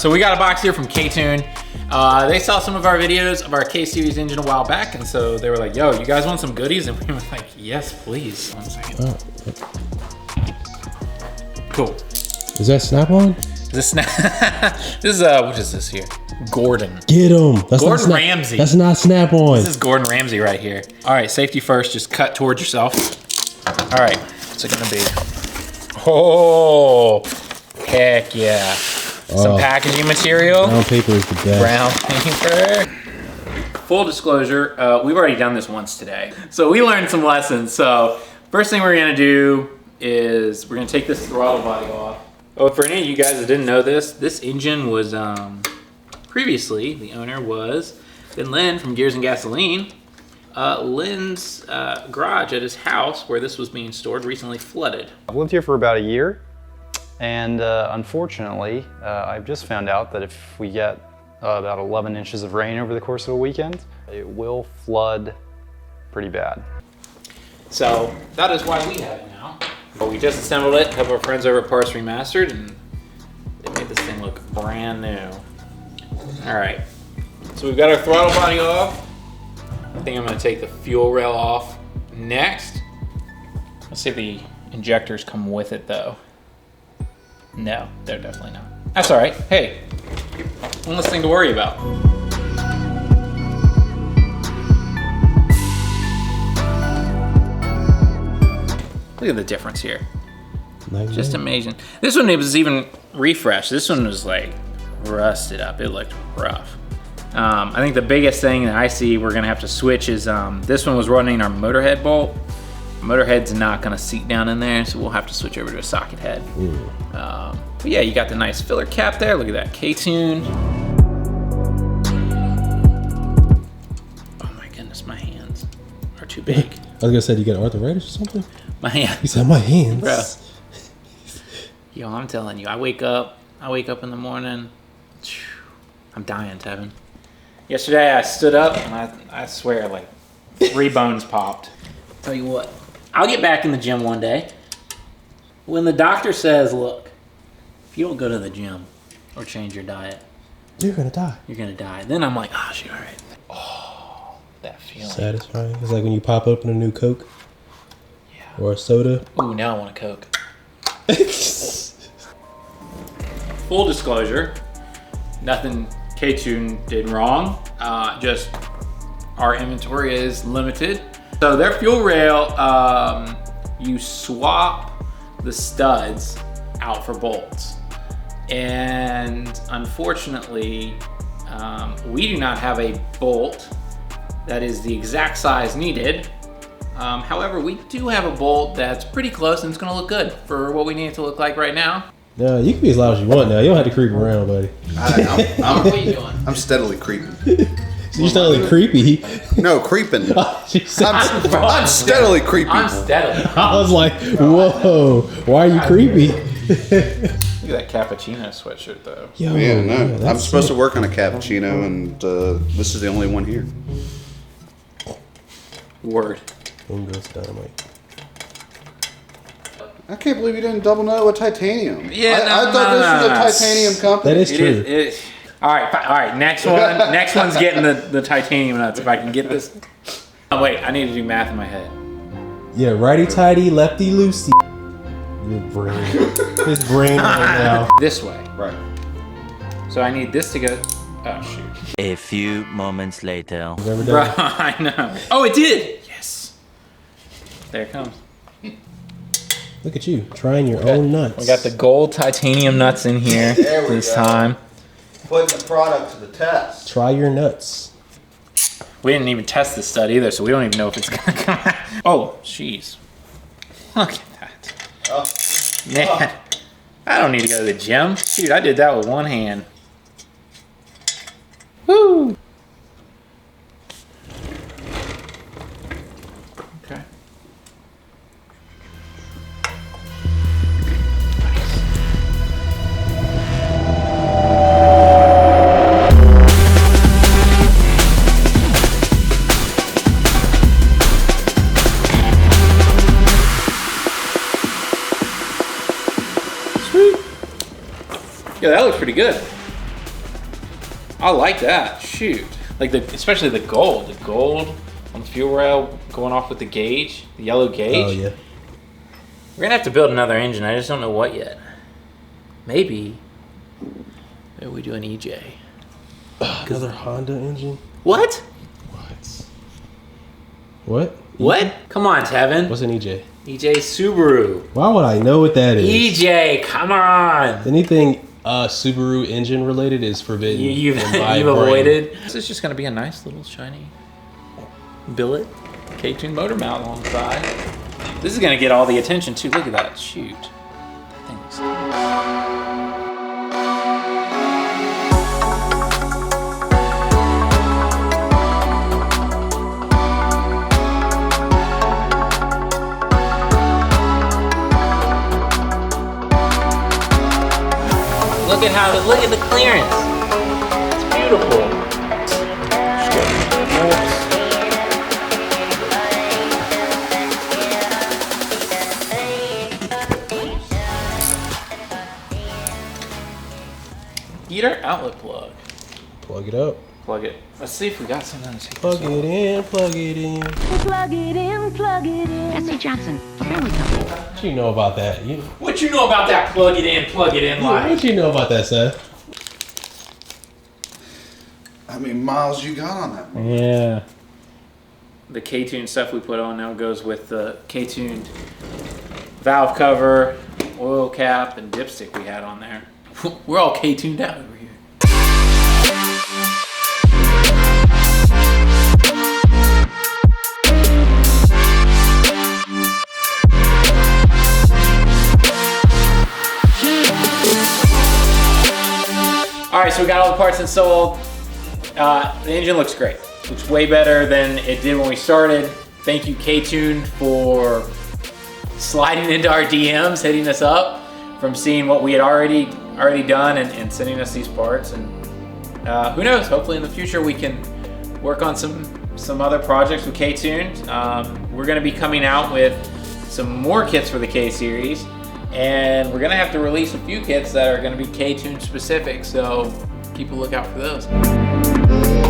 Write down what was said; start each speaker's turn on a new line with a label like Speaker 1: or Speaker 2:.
Speaker 1: So we got a box here from KTuned. They saw some of our videos of our K series engine a while back, and so they were like, yo, you guys want some goodies? And we were like, yes, please. 1 second. Cool.
Speaker 2: Is that Snap-on?
Speaker 1: This is what is this here? Gordon.
Speaker 2: Get him. That's
Speaker 1: Gordon Ramsay.
Speaker 2: That's not Snap-on.
Speaker 1: This is Gordon Ramsay right here. All right, safety first. Just cut towards yourself. All right, what's it gonna be? Oh, heck yeah. Some packaging material.
Speaker 2: Brown paper is the best.
Speaker 1: Brown paper. Full disclosure, we've already done this once today. So we learned some lessons. So first thing we're gonna do is we're gonna take this throttle body off. Oh, for any of you guys that didn't know this engine was, previously, the owner was Lynn from Gears and Gasoline. Lynn's garage at his house where this was being stored recently flooded.
Speaker 3: I've lived here for about a year, and unfortunately, I've just found out that if we get about 11 inches of rain over the course of a weekend, it will flood pretty bad.
Speaker 1: So that is why we have it now. But we just assembled it, a couple of friends over at Parts Remastered, and they made this thing look brand new. All right, so we've got our throttle body off. I think I'm gonna take the fuel rail off next. Let's see if the injectors come with it though. No, they're definitely not. That's all right. Hey, one less thing to worry about. Look at the difference here. Just amazing. This one, it was even refreshed. This one was like rusted up. It looked rough. I think the biggest thing that I see we're gonna have to switch is this one was running our motor head bolt. Motor head's not gonna seat down in there, so we'll have to switch over to a socket head. But yeah, you got the nice filler cap there. Look at that, K-tuned. Oh my goodness, my hands are too big.
Speaker 2: I was gonna say, do you get arthritis or something?
Speaker 1: My hands.
Speaker 2: You said my hands.
Speaker 1: Bro. Yo, I'm telling you, I wake up in the morning, I'm dying, Tevin. Yesterday I stood up and I swear like 3 bones popped. Tell you what, I'll get back in the gym one day. When the doctor says, look, if you don't go to the gym or change your diet,
Speaker 2: you're gonna die.
Speaker 1: You're gonna die. Then I'm like, oh shit, all right. Oh, that feeling.
Speaker 2: Satisfying. It's like when you pop open a new Coke. Yeah. Or a soda.
Speaker 1: Ooh, now I want a Coke. Full disclosure, nothing KTuned did wrong. Just our inventory is limited. So their fuel rail, you swap the studs out for bolts. And unfortunately, we do not have a bolt that is the exact size needed. However, we do have a bolt that's pretty close and it's gonna look good for what we need it to look like right now.
Speaker 2: No, you can be as loud as you want now. You don't have to creep around, buddy.
Speaker 1: What are you doing?
Speaker 4: I'm steadily creeping.
Speaker 2: You're steadily creepy.
Speaker 4: No, creeping. I'm steadily creepy.
Speaker 1: I'm steadily.
Speaker 2: I was like, whoa, why are you creepy?
Speaker 1: Look at that cappuccino sweatshirt though.
Speaker 4: Yo, yeah, no. I'm supposed to work on a cappuccino, and this is the only one here.
Speaker 1: Word.
Speaker 2: One goes dynamite.
Speaker 4: I can't believe you didn't double nut with titanium.
Speaker 1: Yeah,
Speaker 4: I thought this was a titanium company.
Speaker 2: That is true.
Speaker 1: All right. Next one. Next one's getting the titanium nuts. If I can get this. Oh wait, I need to do math in my head.
Speaker 2: Yeah, righty tighty, lefty loosey. Your brain. His brain right now.
Speaker 1: This way.
Speaker 4: Right.
Speaker 1: So I need this to go. Oh shoot.
Speaker 5: A few moments later.
Speaker 1: Bro, I know. Oh, it did. Yes. There it comes.
Speaker 2: Look at you, trying your own nuts.
Speaker 1: We got the gold titanium nuts in here this time.
Speaker 4: Putting the product to the test.
Speaker 2: Try your nuts.
Speaker 1: We didn't even test this stud either, so we don't even know if it's gonna come out. Oh, jeez. Look at that. Oh. Man, I don't need to go to the gym. Shoot, I did that with one hand. Woo! Okay. Sweet. Yeah, that looks pretty good. I like that. Shoot. Like especially the gold. The gold on the fuel rail going off with the gauge, the yellow gauge.
Speaker 2: Oh yeah.
Speaker 1: We're gonna have to build another engine. I just don't know what yet. Maybe we do an EJ.
Speaker 2: Another Honda engine?
Speaker 1: What?
Speaker 2: What?
Speaker 1: What? Come on, Tevin.
Speaker 2: What's an EJ?
Speaker 1: EJ Subaru.
Speaker 2: Why would I know what that is?
Speaker 1: EJ, come on.
Speaker 2: Anything Subaru engine related is forbidden.
Speaker 1: You've avoided. This is just gonna be a nice little shiny billet K-tuned motor mount on the side. This is gonna get all the attention too. Look at that. Shoot. Thanks. Look at the clearance. It's beautiful. Heater outlet plug.
Speaker 2: Plug it up.
Speaker 1: Plug it. Let's see if we got something to
Speaker 2: Plug it in, plug it in.
Speaker 6: Plug it in, plug it in. S.A. Johnson, a family company.
Speaker 2: What you know about that?
Speaker 1: What you know about that plug it in line?
Speaker 2: What you know about that, Seth?
Speaker 4: How many miles you got on that one?
Speaker 2: Yeah.
Speaker 1: The K-tuned stuff we put on now goes with the K-tuned valve cover, oil cap, and dipstick we had on there. We're all K-tuned out over here. All right, so we got all the parts installed. The engine looks great. Looks way better than it did when we started. Thank you, K-tuned, for sliding into our DMs, hitting us up from seeing what we had already done and sending us these parts. And who knows? Hopefully in the future we can work on some other projects with K-tuned. We're going to be coming out with some more kits for the K series, and we're going to have to release a few kits that are going to be K-tuned specific. So keep a lookout for those.